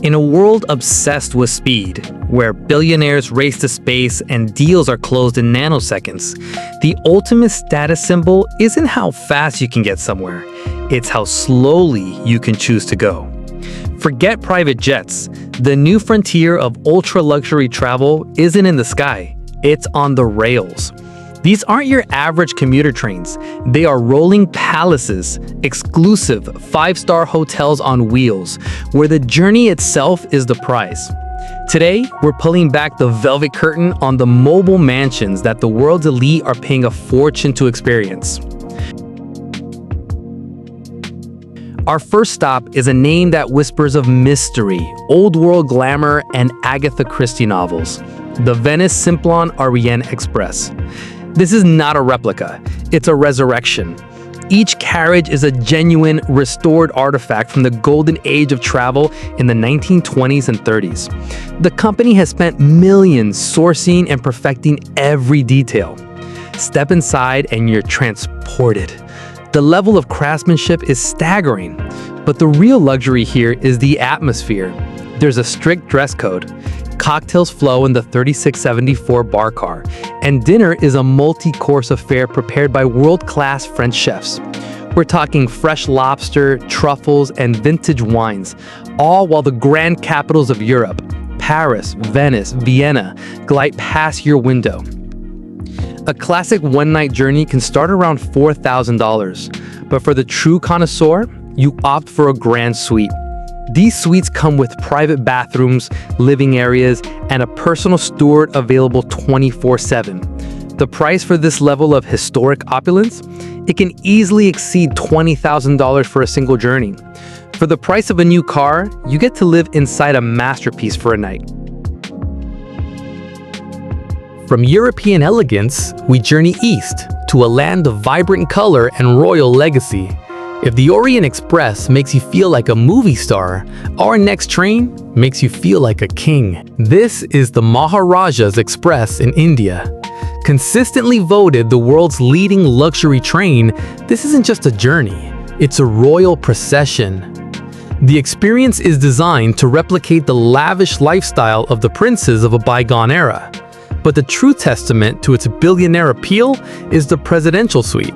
In a world obsessed with speed, where billionaires race to space and deals are closed in nanoseconds, the ultimate status symbol isn't how fast you can get somewhere, it's how slowly you can choose to go. Forget private jets. The new frontier of ultra-luxury travel isn't in the sky, it's on the rails. These aren't your average commuter trains. They are rolling palaces, exclusive 5-star hotels on wheels, where the journey itself is the prize. Today, we're pulling back the velvet curtain on the mobile mansions that the world's elite are paying a fortune to experience. Our first stop is a name that whispers of mystery, old-world glamour, and Agatha Christie novels: the Venice Simplon-Orient-Express. This is not a replica, it's a resurrection. Each carriage is a genuine, restored artifact from the golden age of travel in the 1920s and 30s. The company has spent millions sourcing and perfecting every detail. Step inside and you're transported. The level of craftsmanship is staggering, but the real luxury here is the atmosphere. There's a strict dress code. Cocktails flow in the 3674 bar car, and dinner is a multi-course affair prepared by world-class French chefs. We're talking fresh lobster, truffles, and vintage wines, all while the grand capitals of Europe, Paris, Venice, Vienna, glide past your window. A classic one-night journey can start around $4,000, but for the true connoisseur, you opt for a grand suite. These suites come with private bathrooms, living areas, and a personal steward available 24/7. The price for this level of historic opulence? It can easily exceed $20,000 for a single journey. For the price of a new car, you get to live inside a masterpiece for a night. From European elegance, we journey east to a land of vibrant color and royal legacy. If the Orient Express makes you feel like a movie star, our next train makes you feel like a king. This is the Maharajas Express in India. Consistently voted the world's leading luxury train, this isn't just a journey, it's a royal procession. The experience is designed to replicate the lavish lifestyle of the princes of a bygone era. But the true testament to its billionaire appeal is the presidential suite.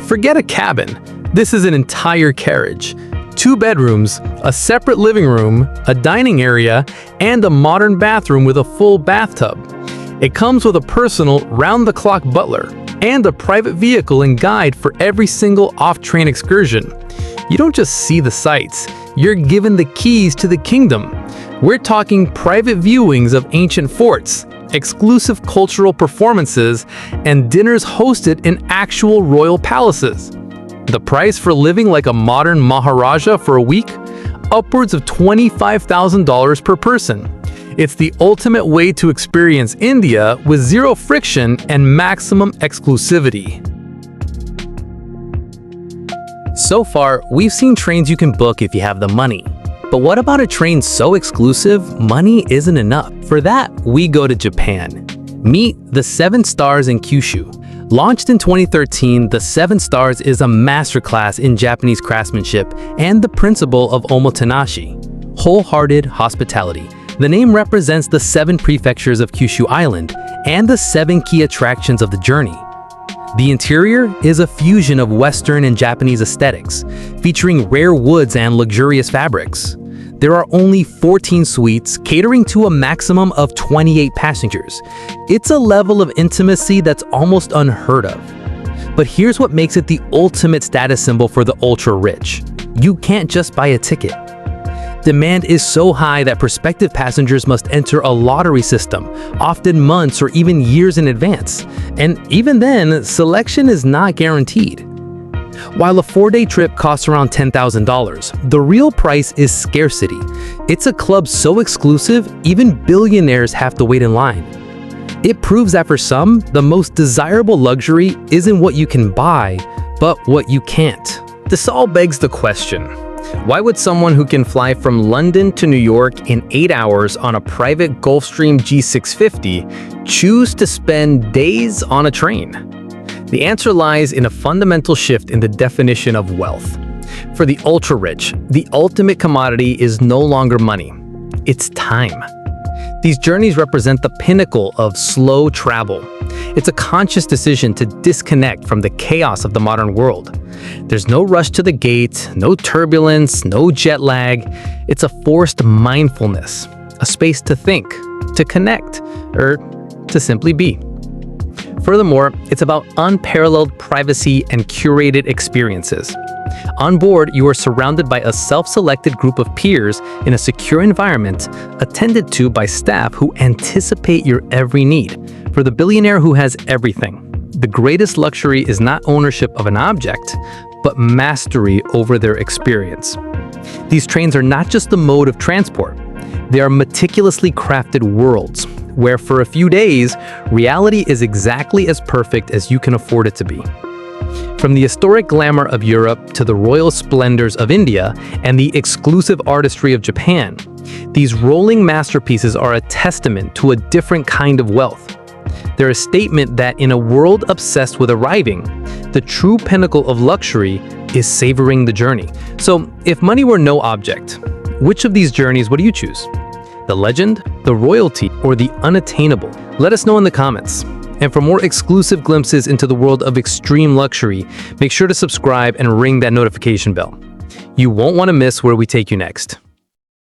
Forget a cabin. This is an entire carriage. 2 bedrooms, a separate living room, a dining area, and a modern bathroom with a full bathtub. It comes with a personal, round-the-clock butler and a private vehicle and guide for every single off-train excursion. You don't just see the sights, you're given the keys to the kingdom. We're talking private viewings of ancient forts, exclusive cultural performances, and dinners hosted in actual royal palaces. The price for living like a modern Maharaja for a week? Upwards of $25,000 per person. It's the ultimate way to experience India with zero friction and maximum exclusivity. So far, we've seen trains you can book if you have the money. But what about a train so exclusive, money isn't enough? For that, we go to Japan. Meet the 7 Stars in Kyushu. Launched in 2013, the 7 Stars is a masterclass in Japanese craftsmanship and the principle of omotenashi, wholehearted hospitality. The name represents the 7 prefectures of Kyushu Island and the 7 key attractions of the journey. The interior is a fusion of Western and Japanese aesthetics, featuring rare woods and luxurious fabrics. There are only 14 suites, catering to a maximum of 28 passengers. It's a level of intimacy that's almost unheard of. But here's what makes it the ultimate status symbol for the ultra-rich. You can't just buy a ticket. Demand is so high that prospective passengers must enter a lottery system, often months or even years in advance. And even then, selection is not guaranteed. While a 4-day trip costs around $10,000, the real price is scarcity. It's a club so exclusive, even billionaires have to wait in line. It proves that for some, the most desirable luxury isn't what you can buy, but what you can't. This all begs the question, why would someone who can fly from London to New York in 8 hours on a private Gulfstream G650 choose to spend days on a train? The answer lies in a fundamental shift in the definition of wealth. For the ultra-rich, the ultimate commodity is no longer money. It's time. These journeys represent the pinnacle of slow travel. It's a conscious decision to disconnect from the chaos of the modern world. There's no rush to the gate, no turbulence, no jet lag. It's a forced mindfulness, a space to think, to connect, or to simply be. Furthermore, it's about unparalleled privacy and curated experiences. On board, you are surrounded by a self-selected group of peers in a secure environment, attended to by staff who anticipate your every need. For the billionaire who has everything, the greatest luxury is not ownership of an object, but mastery over their experience. These trains are not just the mode of transport. They are meticulously crafted worlds, where for a few days, reality is exactly as perfect as you can afford it to be. From the historic glamour of Europe to the royal splendors of India and the exclusive artistry of Japan, these rolling masterpieces are a testament to a different kind of wealth. They're a statement that in a world obsessed with arriving, the true pinnacle of luxury is savoring the journey. So, if money were no object, which of these journeys would you choose? The legend, the royalty, or the unattainable? Let us know in the comments. And for more exclusive glimpses into the world of extreme luxury, make sure to subscribe and ring that notification bell. You won't want to miss where we take you next.